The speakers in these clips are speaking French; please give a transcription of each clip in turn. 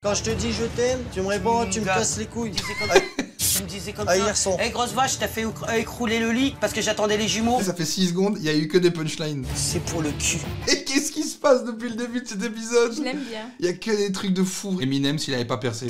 Quand je te dis je t'aime, tu me réponds, tu me casses les couilles. Tu me disais comme ça. Eh grosse vache, t'as fait écrouler le lit parce que j'attendais les jumeaux. Ça fait 6 secondes, il y a eu que des punchlines. C'est pour le cul. Et qu'est-ce qui se passe depuis le début de cet épisode? Je l'aime bien. Il y a que des trucs de fou. Eminem s'il avait pas percé.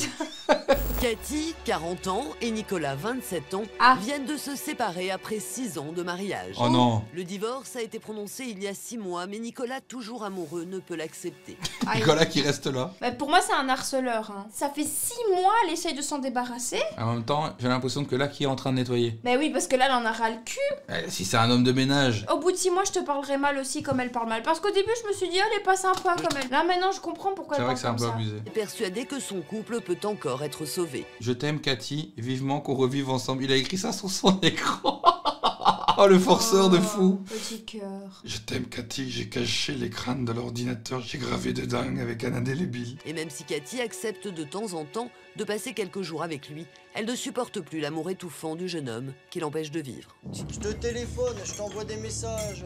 Cathy, 40 ans, et Nicolas, 27 ans, viennent de se séparer après 6 ans de mariage. Oh non. Le divorce a été prononcé il y a 6 mois, mais Nicolas, toujours amoureux, ne peut l'accepter. Nicolas qui reste là. Bah, pour moi, c'est un harceleur. Hein. Ça fait 6 mois, elle essaye de s'en débarrasser. En même temps, j'ai l'impression que là, qui est en train de nettoyer? Bah oui, parce que là, elle en a ras le cul. Si c'est un homme de ménage. Au bout de 6 mois, je te parlerai mal aussi comme elle parle mal. Parce qu'au début, je me suis dit, elle est pas sympa comme elle. Là, maintenant, je comprends pourquoi elle parle comme ça. C'est vrai que c'est un peu abusé. Persuadé que son couple peut encore être sauvé. Je t'aime, Cathy, vivement qu'on revive ensemble. Il a écrit ça sur son écran. Oh, le forceur de fou. Petit cœur. Je t'aime, Cathy, j'ai caché les crânes de l'ordinateur, j'ai gravé dedans avec un indélébile. Et même si Cathy accepte de temps en temps de passer quelques jours avec lui, elle ne supporte plus l'amour étouffant du jeune homme qui l'empêche de vivre. Je te téléphone, je t'envoie des messages.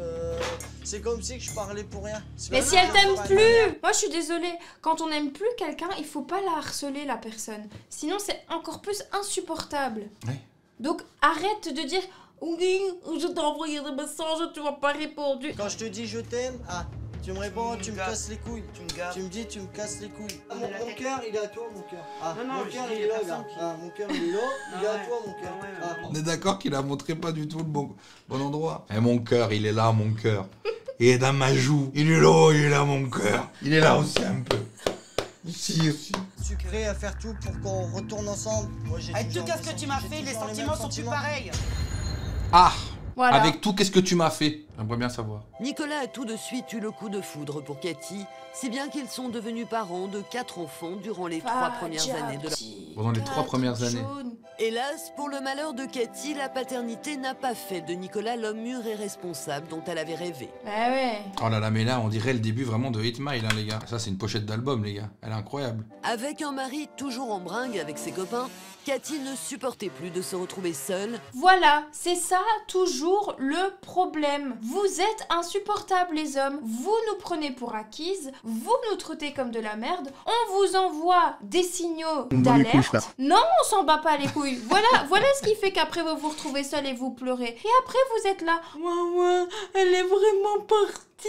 C'est comme si je parlais pour rien. Mais si elle t'aime plus! Moi, je suis désolée. Quand on n'aime plus quelqu'un, il faut pas la harceler, la personne. Sinon, c'est encore plus insupportable. Ouais. Donc, arrête de dire... Oui, je t'ai envoyé des messages, tu m'as pas répondu. Quand je te dis je t'aime, tu me réponds, tu me casses les couilles. Tu me dis, tu me casses les couilles. Mon cœur, il est à toi, mon cœur. Mon cœur, il est là, gars. Mon cœur, il est là, il est à toi, mon cœur. On est d'accord qu'il a montré pas du tout le bon endroit. Et mon cœur, il est là, mon cœur. Il est dans ma joue. Il est là, mon cœur. Il est là aussi un peu. Ici aussi. Je suis prêt à faire tout pour qu'on retourne ensemble. Moi, Avec tout ce que tu m'as fait, les sentiments sont plus pareils. Ah! Voilà. Avec tout, qu'est-ce que tu m'as fait? J'aimerais bien savoir. Nicolas a tout de suite eu le coup de foudre pour Cathy, si bien qu'ils sont devenus parents de 4 enfants durant les 3 premières années de leur... Pendant les 3 premières années. Hélas, pour le malheur de Cathy, la paternité n'a pas fait de Nicolas l'homme mûr et responsable dont elle avait rêvé. Bah ouais. Oh là là, mais là, on dirait le début vraiment de 8 Mile, hein, les gars. Ça, c'est une pochette d'album, les gars. Elle est incroyable. Avec un mari toujours en bringue avec ses copains, Cathy ne supportait plus de se retrouver seule. Voilà, c'est ça toujours le problème. Vous êtes insupportables les hommes, vous nous prenez pour acquises, vous nous traitez comme de la merde, on vous envoie des signaux d'alerte. Non, on s'en bat pas les couilles. Voilà ce qui fait qu'après vous vous retrouvez seul et vous pleurez. Et après vous êtes là, ouais, elle est vraiment partie.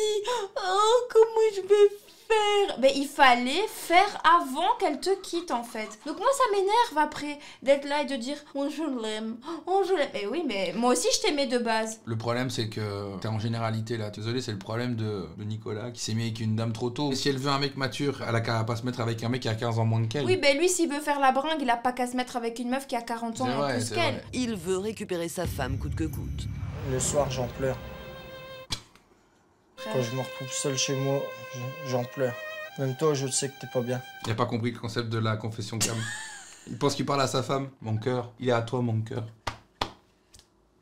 Oh, comment je vais faire? Mais il fallait faire avant qu'elle te quitte en fait. Donc moi ça m'énerve après d'être là et de dire oh je l'aime, oh je l'aime. Mais oui mais moi aussi je t'aimais de base. Le problème c'est que t'es en généralité là. Désolé, c'est le problème de Nicolas qui s'est mis avec une dame trop tôt. Et si elle veut un mec mature, elle a qu'à pas se mettre avec un mec qui a 15 ans moins qu'elle. Oui ben lui s'il veut faire la bringue, il a pas qu'à se mettre avec une meuf qui a 40 ans en plus qu'elle. Il veut récupérer sa femme coûte que coûte. Le soir, j'en pleure. Quand je me retrouve seul chez moi, j'en pleure. Même toi, je sais que t'es pas bien. Il a pas compris le concept de la confession calme. Il pense qu'il parle à sa femme. Mon cœur, il est à toi, mon cœur.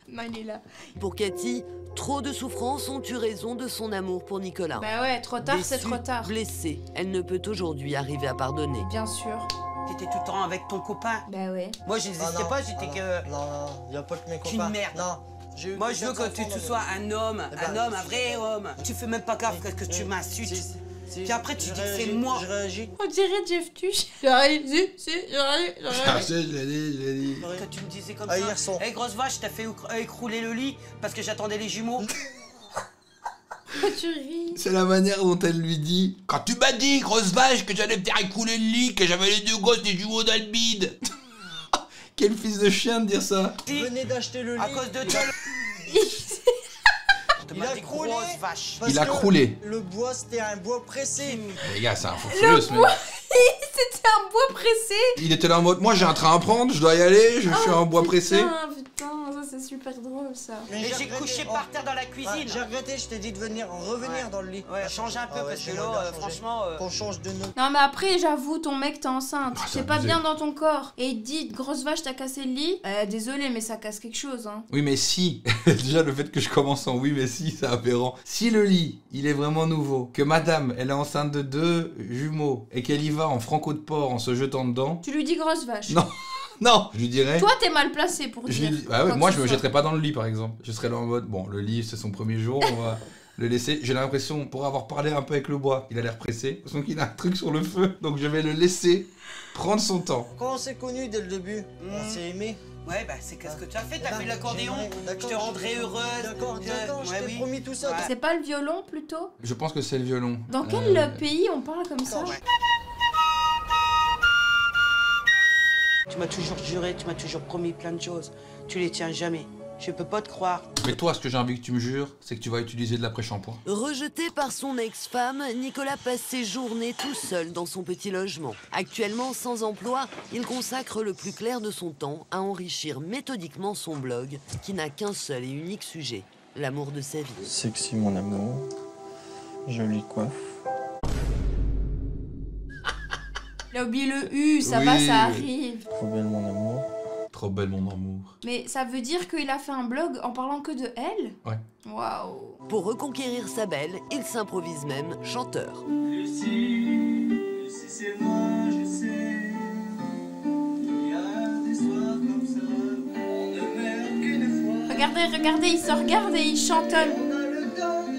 Non, il est là. Pour Cathy, trop de souffrances ont eu raison de son amour pour Nicolas. Bah ouais, trop tard, c'est trop tard. Blessée, elle ne peut aujourd'hui arriver à pardonner. Bien sûr. T'étais tout le temps avec ton copain. Bah ouais. Moi, je n'hésitais pas, j'étais que... Non, y a pas que mes copains. Qu'une merde. Non. Moi, je veux que tu sois un homme, un vrai homme. Tu fais même pas gaffe que tu m'insultes. Puis après, tu dis que c'est moi. Je réagis. On dirait Jeff Tuch. J'arrive, j'arrive. Je l'ai dit. Que tu me disais comme ça. Eh grosse vache, t'as fait écrouler le lit parce que j'attendais les jumeaux. Tu ris. C'est la manière dont elle lui dit. Quand tu m'as dit, grosse vache, que j'allais me faire écrouler le lit, que j'avais les 2 gosses des jumeaux d'Albide. Quel fils de chien de dire ça. Venez d'acheter le lit. À cause de toi. Il a croulé. Il a croulé. Le bois, c'était un bois pressé. Les gars, c'est un fou furieux ce mec. C'était un bois pressé. Il était là en mode, moi j'ai un train à prendre, je dois y aller, je suis en bois pressé. Putain, ça c'est super drôle ça. Mais j'ai couché par terre dans la cuisine. J'ai regretté, je t'ai dit de revenir dans le lit. Ouais, change un peu parce que là, franchement... Qu'on change de nom. Non mais après, j'avoue, ton mec t'es enceinte. C'est pas abusé. bien dans ton corps. Et il te dit, grosse vache, t'as cassé le lit. Désolé, mais ça casse quelque chose, hein. Oui mais si, déjà le fait que je commence en oui mais si, c'est aberrant. Si le lit, il est vraiment nouveau, que madame, elle est enceinte de 2 jumeaux, et qu'elle y va en franco de porc en se jetant dedans... Tu lui dis grosse vache. Non, non, je lui dirais... Toi, t'es mal placé pour dire. Bah ouais, moi je me jetterais pas dans le lit par exemple. Je serais là en mode, bon le lit c'est son premier jour, on va... le laisser. J'ai l'impression, pour avoir parlé un peu avec le bois, il a l'air pressé. J'ai l'impression qu'il a un truc sur le feu, donc je vais le laisser prendre son temps. Quand on s'est connus dès le début, on s'est aimé. Ouais, bah c'est qu'est-ce que tu as fait? T'as fait l'accordéon. Je te rendrai heureuse. D'accord, je t'ai promis tout ça. C'est pas le violon plutôt? Je pense que c'est le violon. Dans quel pays on parle comme ça? Tu m'as toujours juré, tu m'as toujours promis plein de choses. Tu les tiens jamais. Je peux pas te croire. Mais toi, ce que j'ai envie que tu me jures, c'est que tu vas utiliser de l'après-shampoing. Rejeté par son ex-femme, Nicolas passe ses journées tout seul dans son petit logement. Actuellement sans emploi, il consacre le plus clair de son temps à enrichir méthodiquement son blog, qui n'a qu'un seul et unique sujet, l'amour de sa vie. Sexy mon amour, jolie coiffe. Il a oublié le U, ça va, ça arrive. Trop belle mon amour. Trop belle mon amour. Mais ça veut dire qu'il a fait un blog en parlant que de elle? Ouais. Waouh. Pour reconquérir sa belle, il s'improvise même chanteur. Lucie, c'est moi, je sais. Il y a des soirs comme ça, on ne meurt qu'une fois. Regardez, il se regarde et il chantonne. On a le temps de rien.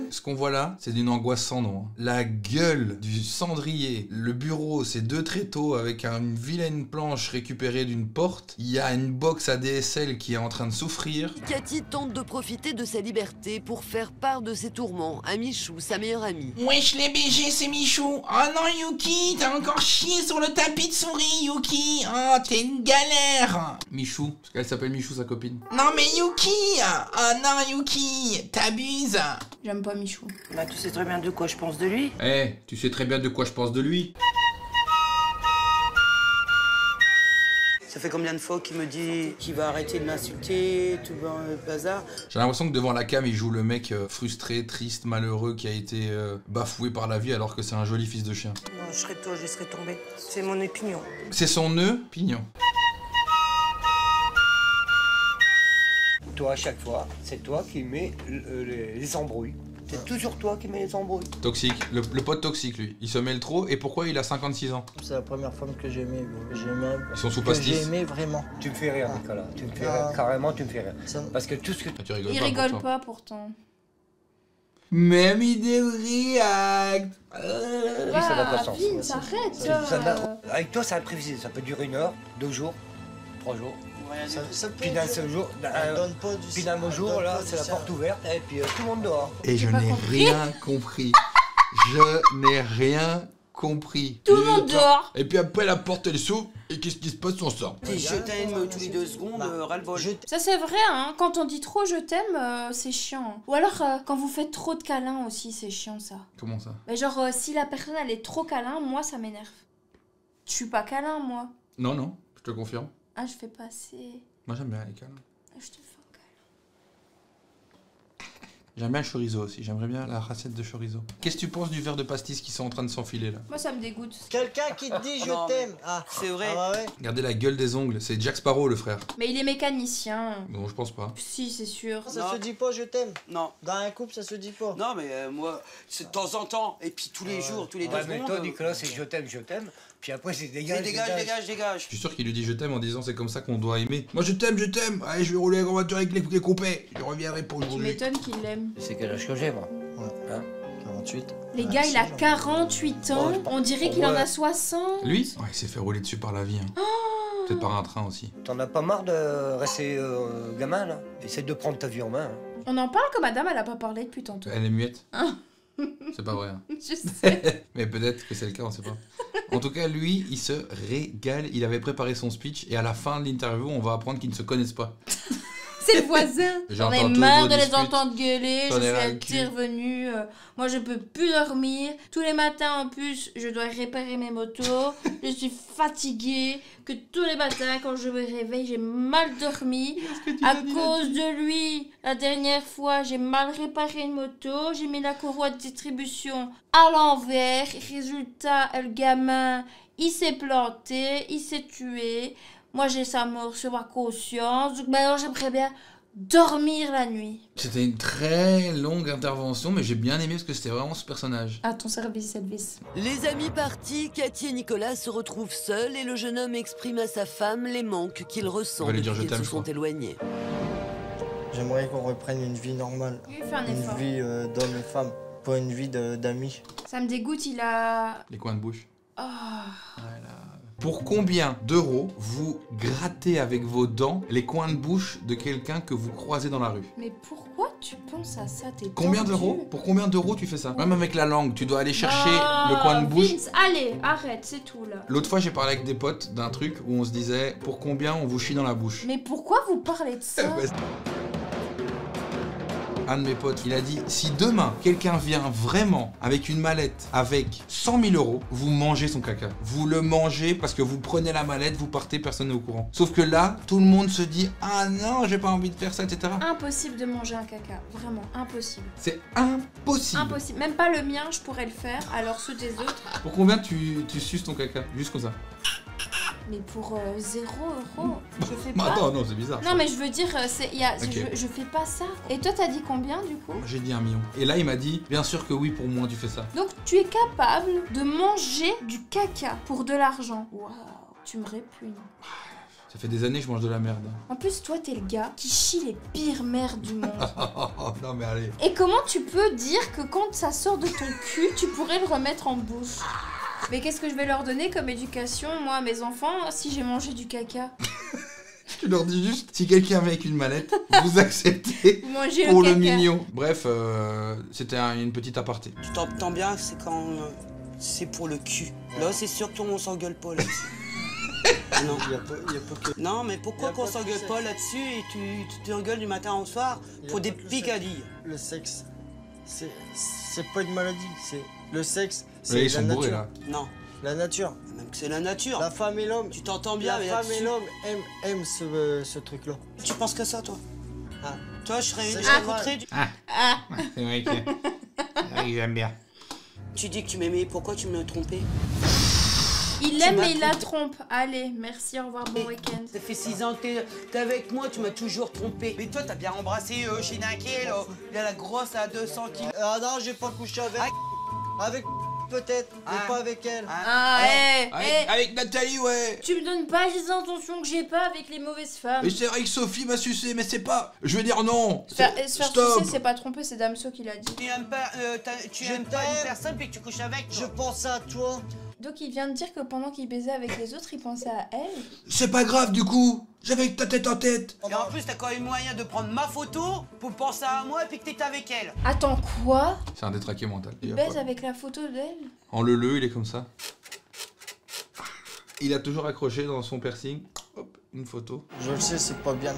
Ce qu'on voit là, c'est d'une angoisse sans nom. La gueule du cendrier, le bureau, ces deux tréteaux avec une vilaine planche récupérée d'une porte. Il y a une box ADSL qui est en train de souffrir. Cathy tente de profiter de sa liberté pour faire part de ses tourments à Michou, sa meilleure amie. Wesh les BG, c'est Michou. Oh non Yuki, t'as encore chié sur le tapis de souris Yuki. Oh t'es une galère. Michou, parce qu'elle s'appelle Michou, sa copine. Non mais Yuki. Oh non Yuki, t'abuses. J'aime pas Michou. Bah tu sais très bien de quoi je pense de lui. Eh, tu sais très bien de quoi je pense de lui. Ça fait combien de fois qu'il me dit qu'il va arrêter de m'insulter, tout le bazar. J'ai l'impression que devant la cam, il joue le mec frustré, triste, malheureux, qui a été bafoué par la vie alors que c'est un joli fils de chien. Non, je serais toi, je serais tombé. C'est mon opinion. C'est son nœud pignon. Toi, à chaque fois, c'est toi qui mets les embrouilles. C'est toujours toi qui mets les embrouilles. Toxique, le pote toxique lui. Il se mêle trop et pourquoi il a 56 ans? C'est la première femme que j'ai aimée. Ils sont sous Que pastis. j'ai aimé vraiment. Tu me fais rire, Nicolas. Tu me fais rire. Carrément, tu me fais rire. Parce que tout ce que Ah, tu rigoles Il pas, rigole pourtant. pas pourtant. Même idée react. ça n'a pas de sens. Vin, s'arrête. Avec toi, c'est imprévisible. Ça peut durer 1 heure, 2 jours, 3 jours. Ça peut Puis d'un seul jour, puis d'un beau jour, là, c'est la porte ouverte et puis tout le monde dehors. Et je n'ai rien compris. Je n'ai rien compris. Tout le monde dehors. Et puis après la porte elle s'ouvre et qu'est-ce qui se passe? On sort. Tes je t'aime tous les 2 secondes, ras-le-bol. Ça c'est vrai, hein. Quand on dit trop je t'aime, c'est chiant. Ou alors quand vous faites trop de câlins aussi, c'est chiant ça. Comment ça? Mais genre si la personne elle est trop câlin, moi ça m'énerve. Je suis pas câlin moi. Non, non, je te confirme. Ah je fais pas assez. Moi j'aime bien les câlins. Je te fais un câlin. J'aime bien le chorizo aussi, j'aimerais bien la recette de chorizo. Qu'est-ce que tu penses du verre de pastis qui sont en train de s'enfiler là? Moi ça me dégoûte. Quelqu'un qui te dit je t'aime. Ah, c'est vrai. Ah bah ouais. Regardez la gueule des ongles, c'est Jack Sparrow le frère. Mais il est mécanicien. Non, je pense pas. Si c'est sûr. Ça se dit pas je t'aime. Non. Dans un couple ça se dit pas. Non mais moi, c'est de temps en temps. Et puis tous les jours, tous les 2 Ouais, mais secondes. toi, Nicolas, c'est je t'aime. Puis après, c'est dégage. Dégage. Je suis sûr qu'il lui dit je t'aime en disant c'est comme ça qu'on doit aimer. Moi je t'aime. Allez, je vais rouler en voiture avec les coupés. Je reviendrai pour Tu aujourd'hui. m'étonnes qu'il l'aime. C'est quel âge que j'ai, moi? Ouais. Hein? 48. Les gars, il a 48 ans. On dirait qu'il en a 60. Lui? Ouais, il s'est fait rouler dessus par la vie. Hein. Peut-être par un train aussi. T'en as pas marre de rester gamin, là? Essaie de prendre ta vie en main. Hein. On en parle que madame, elle a pas parlé depuis tantôt. Elle est muette. Hein? C'est pas vrai. Hein. Je sais. Mais peut-être que c'est le cas, on sait pas. En tout cas, lui, il se régale. Il avait préparé son speech et à la fin de l'interview, on va apprendre qu'ils ne se connaissent pas. C'est le voisin. J'en ai marre de les entendre gueuler. Je suis intervenue. Moi, je peux plus dormir. Tous les matins, en plus, je dois réparer mes motos. Je suis fatiguée. Que tous les matins, quand je me réveille, j'ai mal dormi. À cause de lui, la dernière fois, j'ai mal réparé une moto. J'ai mis la courroie de distribution à l'envers. Résultat, le gamin, il s'est planté. Il s'est tué. Moi, j'ai sa mort sur ma conscience. Donc maintenant, j'aimerais bien dormir la nuit. C'était une très longue intervention, mais j'ai bien aimé parce que c'était vraiment ce personnage. À ton service, Elvis. Les amis partis, Cathy et Nicolas se retrouvent seuls et le jeune homme exprime à sa femme les manques qu'il ressent On va lui dire depuis je qu'ils t'aime, se je crois. sont éloignés. J'aimerais qu'on reprenne une vie normale. Il fait un Une effort. vie d'homme et femme, pas une vie d'amis. Ça me dégoûte, il a... Les coins de bouche. Oh. Voilà. Pour combien d'euros vous grattez avec vos dents les coins de bouche de quelqu'un que vous croisez dans la rue? Mais pourquoi tu penses à ça? T'es Combien tordu. d'euros? Pour combien d'euros tu fais ça? Même avec la langue, tu dois aller chercher Oh, le coin de bouche. Vince, allez, arrête, c'est tout là. L'autre fois, j'ai parlé avec des potes d'un truc où on se disait pour combien on vous chie dans la bouche. Mais pourquoi vous parlez de ça? Un de mes potes, il a dit si demain quelqu'un vient vraiment avec une mallette avec 100 000 euros, vous mangez son caca. Vous le mangez parce que vous prenez la mallette, vous partez, personne n'est au courant. Sauf que là, tout le monde se dit ah non, j'ai pas envie de faire ça, etc. Impossible de manger un caca, vraiment impossible. C'est impossible. Impossible, même pas le mien, je pourrais le faire, alors ceux des autres. Pour combien tu suces ton caca? Juste comme ça. Mais pour 0 €, je fais Bah, pas. attends, non, c'est bizarre. Non mais je veux dire, Ok. je fais pas ça. Et toi t'as dit combien du coup? J'ai dit 1 million. Et là, il m'a dit bien sûr que oui, pour moi, tu fais ça. Donc tu es capable de manger du caca pour de l'argent. Waouh, tu me répugnes. Ça fait des années que je mange de la merde. En plus toi t'es le gars qui chie les pires merdes du monde. Non, mais allez. Et comment tu peux dire que quand ça sort de ton cul, tu pourrais le remettre en bouche? Mais qu'est-ce que je vais leur donner comme éducation, moi, à mes enfants, si j'ai mangé du caca? Tu leur dis juste, si quelqu'un vient avec une mallette, vous acceptez Vous mangez pour le le caca. mignon. Bref, c'était une petite aparté. Tu t'entends bien, c'est quand c'est pour le cul. Là, c'est sûr qu'on s'engueule pas là-dessus. Non. Il y a pas que... Non, mais pourquoi Y a qu'on pas de s'engueule sexe. pas là-dessus et tu t'engueules du matin au soir Y a pour pas des que le picadilles? Le sexe, c'est pas une maladie, c'est... Le sexe, Là, c'est ils la sont bourrés, nature. là. Non, La nature. même que c'est la nature. La femme et l'homme. Tu t'entends bien, La mais femme et là-dessus, l'homme aiment ce truc-là. tu penses que ça, toi? Ah. Toi, je serais C'est je serais normal. contré. Ah, C'est vrai que... Oui, j'aime bien. Tu dis que tu m'aimais, pourquoi tu me trompais? il l'aime et il la trompe. Allez, merci, au revoir, bon week-end. Ça fait 6 ans que t'es avec moi, tu m'as toujours trompé. Mais toi, t'as bien embrassé chez Naquet, là. Il a la grosse à 200 kilos. Ah non, j'ai pas couché avec... Avec peut-être, mais Ah. pas avec elle. Ah, Avec Nathalie, ouais. tu me donnes pas les intentions que j'ai pas avec les mauvaises femmes. Mais c'est vrai que Sophie m'a sucé, mais c'est pas... Je veux dire non. Se faire Stop. sucer, c'est pas tromper, c'est Damso qui l'a dit. Tu aimes pas, tu Je aimes pas t'aime. une personne puis que tu couches avec. Je toi. pense à toi. Donc il vient de dire que pendant qu'il baisait avec les autres, il pensait à elle. C'est pas grave du coup. J'avais ta tête en tête. Et en plus, t'as quand même moyen de prendre ma photo pour penser à moi et puis que t'étais avec elle. Attends, quoi? C'est un détraqué mental. Il baise avec la photo d'elle? En le, il est comme ça. Il a toujours accroché dans son piercing. Hop, une photo. Je le sais, c'est pas bien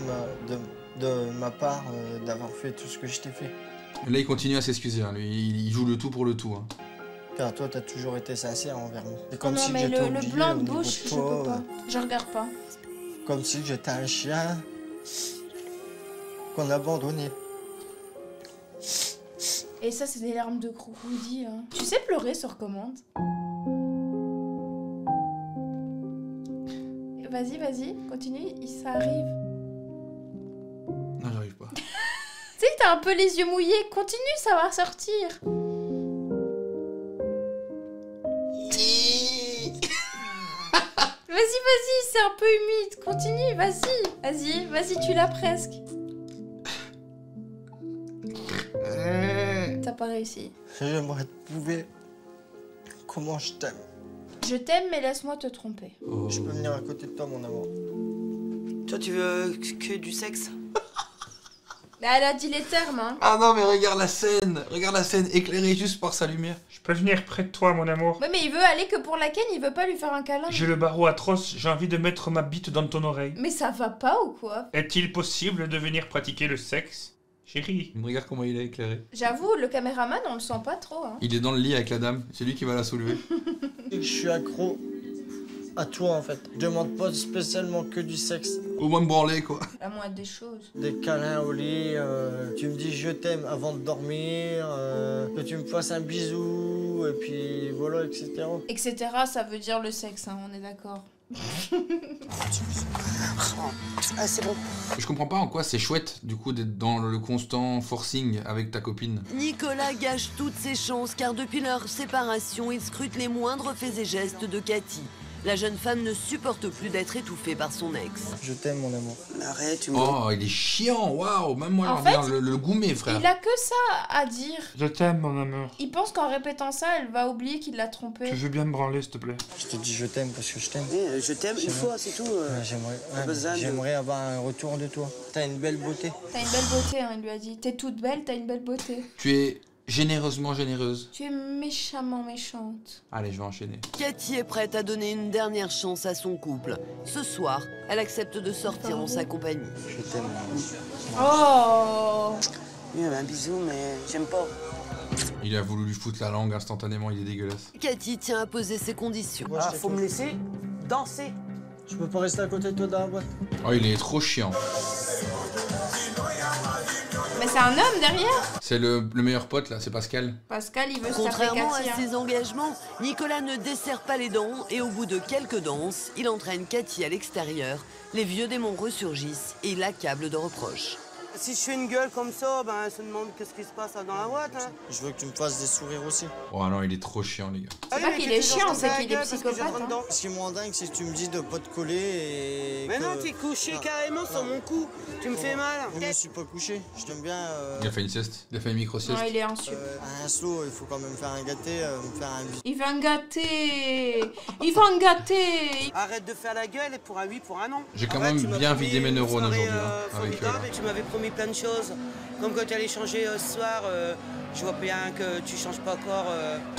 de ma part d'avoir fait tout ce que je t'ai fait. Et là, il continue à s'excuser. Hein. Lui, il joue le tout pour le tout. Hein. Car toi, t'as toujours été sincère envers moi. C'est Oh comme non, si mais j'étais le oublié blanc au de niveau bouche, je toi, peux pas. Je regarde pas. Comme si j'étais un chien qu'on a abandonné. Et ça, c'est des larmes de crocodile. Hein. Tu sais pleurer sur commande? Vas-y, vas-y, continue, ça arrive. Non, j'arrive pas. Tu sais que t'as un peu les yeux mouillés, continue, ça va sortir. Vas-y, vas-y, c'est un peu humide, continue, vas-y, tu l'as presque. T'as pas réussi. J'aimerais te prouver comment je t'aime. Je t'aime, mais laisse-moi te tromper. Oh. Je peux venir à côté de toi, mon amour. Toi, tu veux que du sexe? Mais elle a dit les termes, hein. Ah non, mais regarde la scène. Regarde la scène éclairée juste par sa lumière. Je peux venir près de toi, mon amour. Ouais, mais il veut aller que pour la ken, il veut pas lui faire un câlin. J'ai le barreau atroce, j'ai envie de mettre ma bite dans ton oreille. Mais ça va pas ou quoi? Est-il possible de venir pratiquer le sexe, chérie? Regarde comment il est éclairé. J'avoue, le caméraman, on le sent pas trop, hein. Il est dans le lit avec la dame. C'est lui qui va la soulever. Je suis accro à toi, en fait. Je demande pas spécialement que du sexe. Au moins me branler, quoi. La moindre des choses. Des câlins au lit, tu me dis je t'aime avant de dormir, que tu me fasses un bisou, et puis voilà, etc. Etc, ça veut dire le sexe, hein, on est d'accord. Ah, c'est bon. Je comprends pas en quoi c'est chouette, du coup, d'être dans le constant forcing avec ta copine. Nicolas gâche toutes ses chances car depuis leur séparation, il scrute les moindres faits et gestes de Cathy. La jeune femme ne supporte plus d'être étouffée par son ex. Je t'aime, mon amour. Arrête, tu me... Oh, il est chiant, waouh. Même moi, En j'en fait, reviens le goumet, frère. Il a que ça à dire. Je t'aime, mon amour. Il pense qu'en répétant ça, elle va oublier qu'il l'a trompée. Tu veux bien me branler, s'il te plaît? Je te dis je t'aime parce que je t'aime. Je t'aime une fois, c'est tout. J'aimerais avoir un retour de toi. T'as une belle beauté. T'as une belle beauté, hein, il lui a dit. T'es toute belle, t'as une belle beauté. Tu es généreusement généreuse. Tu es méchamment méchante. Allez, je vais enchaîner. Cathy est prête à donner une dernière chance à son couple. Ce soir, elle accepte de sortir en sa compagnie. Je t'aime, mon Oh amour. Il y avait un bisou, mais j'aime pas. Il a voulu lui foutre la langue instantanément, il est dégueulasse. Cathy tient à poser ses conditions. Ah, faut me laisser danser. Je peux pas rester à côté de toi dans la boîte. Oh, il est trop chiant. Mais c'est un homme derrière. C'est le meilleur pote, là, c'est Pascal. Pascal, il veut se taper Contrairement à Cathy. ses engagements, Nicolas ne desserre pas les dents et au bout de quelques danses, il entraîne Cathy à l'extérieur. Les vieux démons ressurgissent et il l'accable de reproches. Si je fais une gueule comme ça, ben elle se demande qu'est-ce qui se passe dans la boîte. Hein. Je veux que tu me fasses des sourires aussi. Oh non, il est trop chiant, les gars. C'est pas qu'il est chiant, c'est qu'il est psychopathe. Hein. Ce qui est moins dingue, c'est que tu me dis de pas te coller et. Mais que... non, t'es couché carrément sur mon cou. Tu me fais mal. Je me suis pas couché. Je t'aime bien. Il a fait une sieste. Il a fait une micro-sieste. Non, il est un sup. Un slow, il faut quand même faire un gâté, me faire un bisou. Il va me gâter. Il va me gâter. Arrête de faire la gueule et pour un oui, pour un non. J'ai quand Arrête, même tu m'as bien promis vidé mes une neurones soirée, aujourd'hui, hein, avec formidable et tu m'avais promis plein de choses. Comme quand tu allais changer ce soir, je vois bien que tu changes pas encore.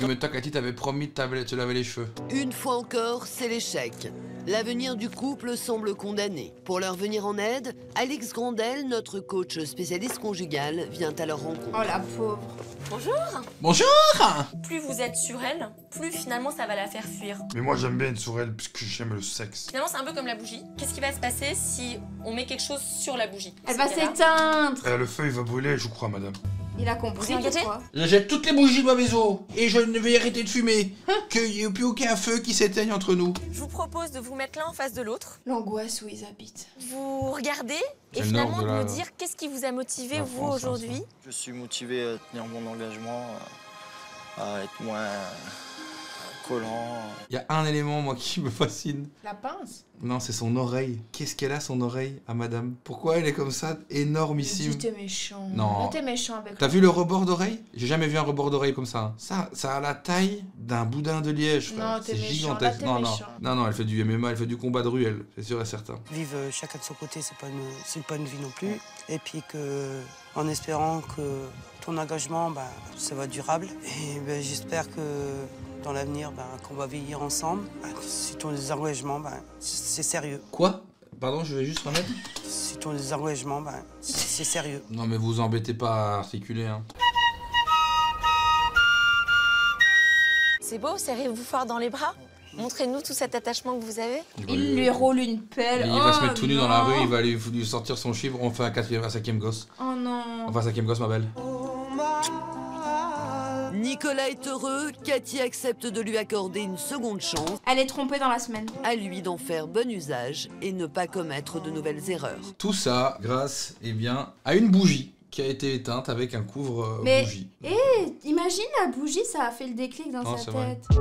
Mais toi, Cathy, t'avais promis de te laver les cheveux. Une fois encore, c'est l'échec. L'avenir du couple semble condamné. Pour leur venir en aide, Alix Grandel, notre coach spécialiste conjugal, vient à leur rencontre. Oh la pauvre. Bonjour. Bonjour. Plus vous êtes sur elle, plus finalement ça va la faire fuir. Mais moi, j'aime bien être sur elle puisque j'aime le sexe. Finalement, c'est un peu comme la bougie. Qu'est-ce qui va se passer si on met quelque chose sur la bougie? Elle va s'éteindre. Le feu, il va brûler, je crois, madame. Il a compris, Vous inquiétez? Je jette toutes les bougies de ma maison et je ne vais arrêter de fumer. Qu'il n'y ait plus aucun feu qui s'éteigne entre nous. Je vous propose de vous mettre l'un en face de l'autre. L'angoisse où ils habitent. Vous regardez C'est et le finalement nord de de la- me dire qu'est-ce qui vous a motivé, la vous, France, hein, aujourd'hui. Je suis motivé à tenir mon engagement, à être moins collant. Il y a un élément, moi, qui me fascine. La pince. Non, c'est son oreille. Qu'est-ce qu'elle a, son oreille, à madame? Pourquoi elle est comme ça, énormissime? Dis, t'es méchant. Non. Là, t'es méchant avec T'as vu le rebord d'oreille? J'ai jamais vu un rebord d'oreille comme ça. Ça a la taille d'un boudin de Liège, frère. Non, t'es C'est méchant, gigantesque. là, t'es Non, méchant. non, elle fait du MMA, elle fait du combat de ruelle, c'est sûr et certain. Vivre chacun de son côté, c'est pas une vie non plus. Et puis que, en espérant que ton engagement, ça va être durable. Et j'espère que dans l'avenir, qu'on va vieillir ensemble. Si ton désengagement, c'est sérieux. Quoi? Pardon, je vais juste remettre. Si ton désengagement, c'est sérieux. Non, mais vous embêtez pas à articuler, hein. C'est beau, serrez-vous fort dans les bras. Montrez-nous tout cet attachement que vous avez. Il lui roule une pelle. Il va se Oh, mettre tout nu dans la non. rue, il va lui sortir son chiffre, on fait un cinquième gosse. Oh non. On fait un cinquième gosse, ma belle. Nicolas est heureux, Cathy accepte de lui accorder une seconde chance. Elle est trompée dans la semaine. À lui d'en faire bon usage et ne pas commettre de nouvelles erreurs. Tout ça grâce, eh bien, à une bougie qui a été éteinte avec un couvre Mais, bougie. imagine la bougie, ça a fait le déclic dans Oh, sa c'est vrai. tête.